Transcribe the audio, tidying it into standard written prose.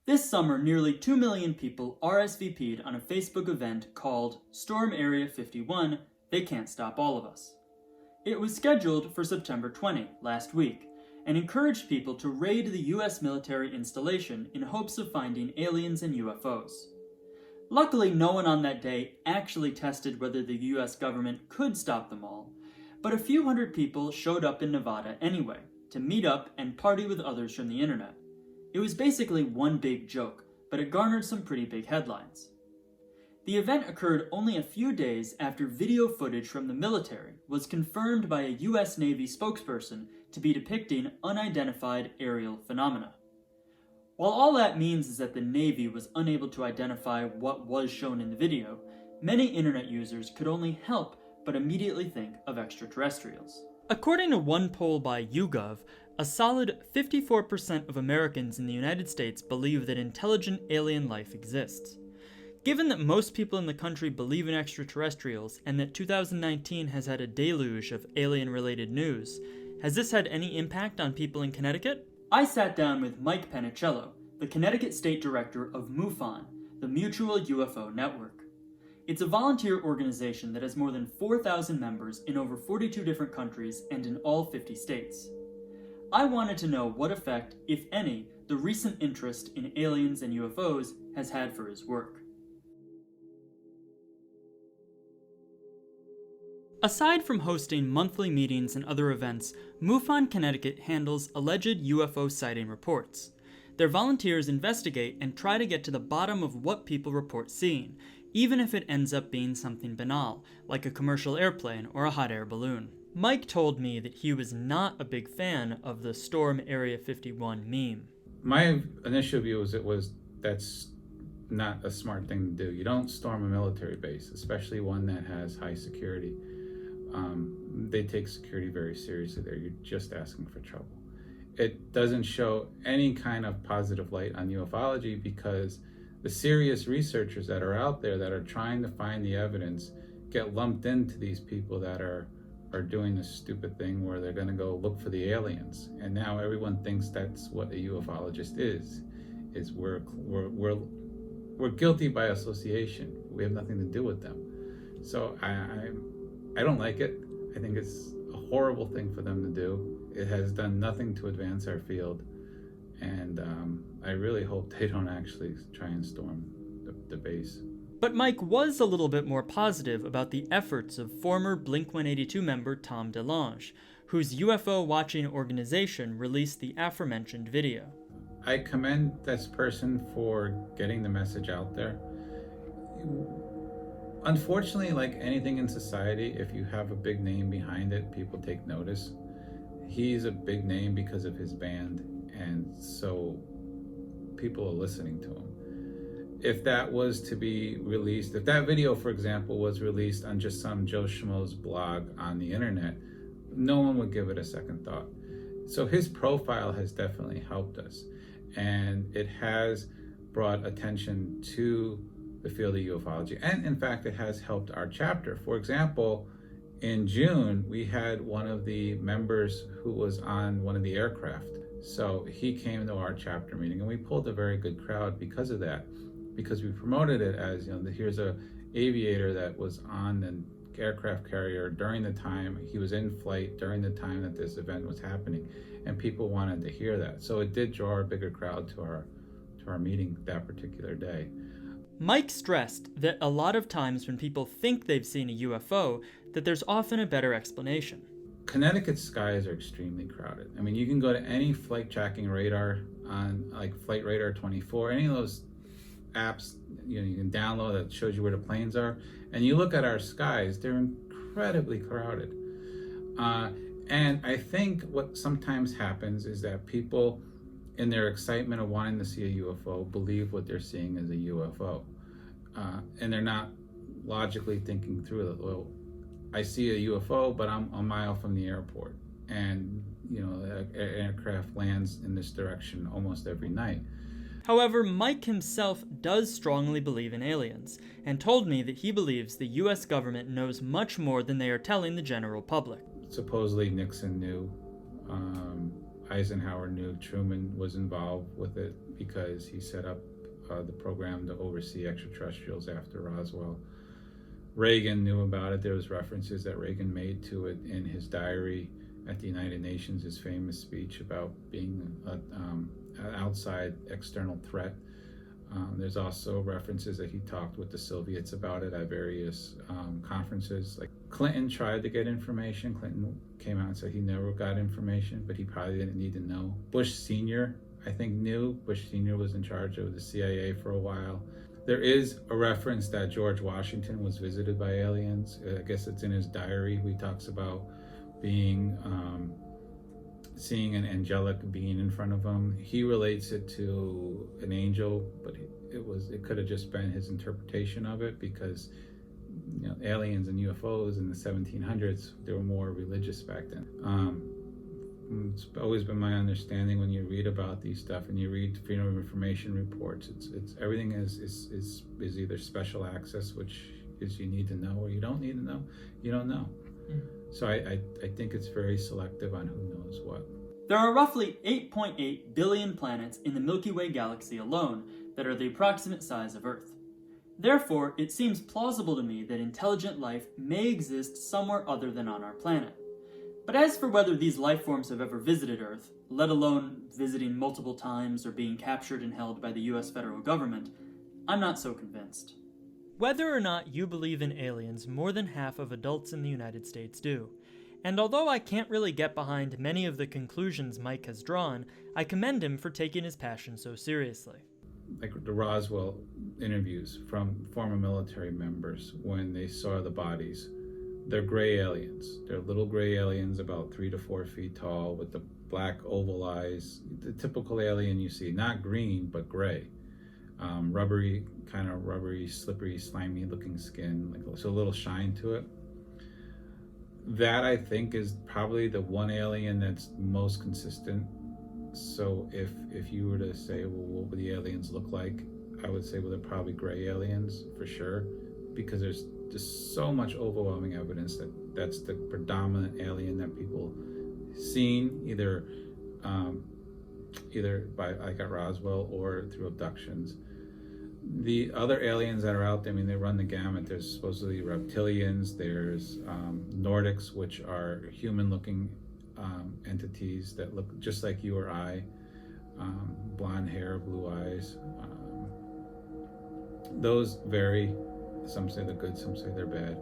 This summer, nearly 2 million people RSVP'd on a Facebook event called Storm Area 51, They Can't Stop All of Us. It was scheduled for September 20, last week, and encouraged people to raid the US military installation in hopes of finding aliens and UFOs. Luckily, no one on that day actually tested whether the US government could stop them all, but a few hundred people showed up in Nevada anyway, to meet up and party with others from the internet. It was basically one big joke, but it garnered some pretty big headlines. The event occurred only a few days after video footage from the military was confirmed by a US Navy spokesperson to be depicting unidentified aerial phenomena. While all that means is that the Navy was unable to identify what was shown in the video, many internet users could only help but immediately think of extraterrestrials. According to one poll by YouGov, a solid 54% of Americans in the United States believe that intelligent alien life exists. Given that most people in the country believe in extraterrestrials and that 2019 has had a deluge of alien-related news, has this had any impact on people in Connecticut? I sat down with Mike Panicello, the Connecticut State Director of MUFON, the Mutual UFO Network. It's a volunteer organization that has more than 4,000 members in over 42 different countries and in all 50 states. I wanted to know what effect, if any, the recent interest in aliens and UFOs has had for his work. Aside from hosting monthly meetings and other events, MUFON Connecticut handles alleged UFO sighting reports. Their volunteers investigate and try to get to the bottom of what people report seeing, even if it ends up being something banal, like a commercial airplane or a hot air balloon. Mike told me that he was not a big fan of the Storm Area 51 meme. My initial view was that's not a smart thing to do. You don't storm a military base, especially one that has high security. They take security very seriously there. You're just asking for trouble. It doesn't show any kind of positive light on ufology because the serious researchers that are out there that are trying to find the evidence get lumped into these people that are doing this stupid thing where they're going to go look for the aliens. And now everyone thinks that's what a ufologist is we're guilty by association. We have nothing to do with them. So I don't like it. I think it's a horrible thing for them to do. It has done nothing to advance our field. And I really hope they don't actually try and storm the base. But Mike was a little bit more positive about the efforts of former Blink-182 member Tom DeLonge, whose UFO watching organization released the aforementioned video. I commend this person for getting the message out there. Unfortunately, like anything in society, if you have a big name behind it, people take notice. He's a big name because of his band, and so people are listening to him. If that was to be released, if that video, for example, was released on just some Joe Schmo's blog on the internet, no one would give it a second thought. So his profile has definitely helped us, and it has brought attention to the field of ufology, and in fact it has helped our chapter. For example, in June we had one of the members who was on one of the aircraft, so he came to our chapter meeting and we pulled a very good crowd because of that, because we promoted it as, you know, here's a aviator that was on an aircraft carrier during the time he was in flight, during the time that this event was happening, and people wanted to hear that. So it did draw a bigger crowd to our meeting that particular day. Mike stressed that a lot of times when people think they've seen a UFO, that there's often a better explanation. Connecticut's skies are extremely crowded. I mean, you can go to any flight tracking radar on like Flight Radar 24, any of those apps you can download that shows you where the planes are, and you look at our skies, they're incredibly crowded. And I think what sometimes happens is that people, in their excitement of wanting to see a UFO, believe what they're seeing is a UFO. And they're not logically thinking through it. Well, I see a UFO, but I'm a mile from the airport. And, an aircraft lands in this direction almost every night. However, Mike himself does strongly believe in aliens, and told me that he believes the US government knows much more than they are telling the general public. Supposedly Nixon knew, Eisenhower knew, Truman was involved with it, because he set up the program to oversee extraterrestrials after Roswell. Reagan knew about it. There was references that Reagan made to it in his diary at the United Nations, his famous speech about being an outside external threat. There's also references that he talked with the Soviets about it at various conferences. Like Clinton tried to get information. Clinton came out and said he never got information, but he probably didn't need to know. Bush Sr., I think, knew. Bush Sr. was in charge of the CIA for a while. There is a reference that George Washington was visited by aliens. I guess it's in his diary. He talks about being seeing an angelic being in front of him. He relates it to an angel, but it could have just been his interpretation of it, because aliens and UFOs in the 1700s, they were more religious back then. It's always been my understanding when you read about these stuff and you read Freedom of Information reports, it's everything is either special access, which is you need to know, or you don't need to know. You don't know. So I think it's very selective on who knows what. There are roughly 8.8 billion planets in the Milky Way galaxy alone that are the approximate size of Earth. Therefore, it seems plausible to me that intelligent life may exist somewhere other than on our planet. But as for whether these life forms have ever visited Earth, let alone visiting multiple times or being captured and held by the US federal government, I'm not so convinced. Whether or not you believe in aliens, more than half of adults in the United States do. And although I can't really get behind many of the conclusions Mike has drawn, I commend him for taking his passion so seriously. Like the Roswell interviews from former military members when they saw the bodies, they're gray aliens. They're little gray aliens about 3 to 4 feet tall with the black oval eyes, the typical alien you see, not green, but gray. Rubbery, slippery, slimy looking skin, so a little shine to it. That, I think, is probably the one alien that's most consistent. So if you were to say, well, what would the aliens look like? I would say, well, they're probably gray aliens for sure, because there's just so much overwhelming evidence that that's the predominant alien that people seen, either by, like at Roswell, or through abductions. The other aliens that are out there, I mean, they run the gamut. There's supposedly reptilians, there's Nordics, which are human-looking entities that look just like you or I, blonde hair, blue eyes. Those vary. Some say they're good, some say they're bad.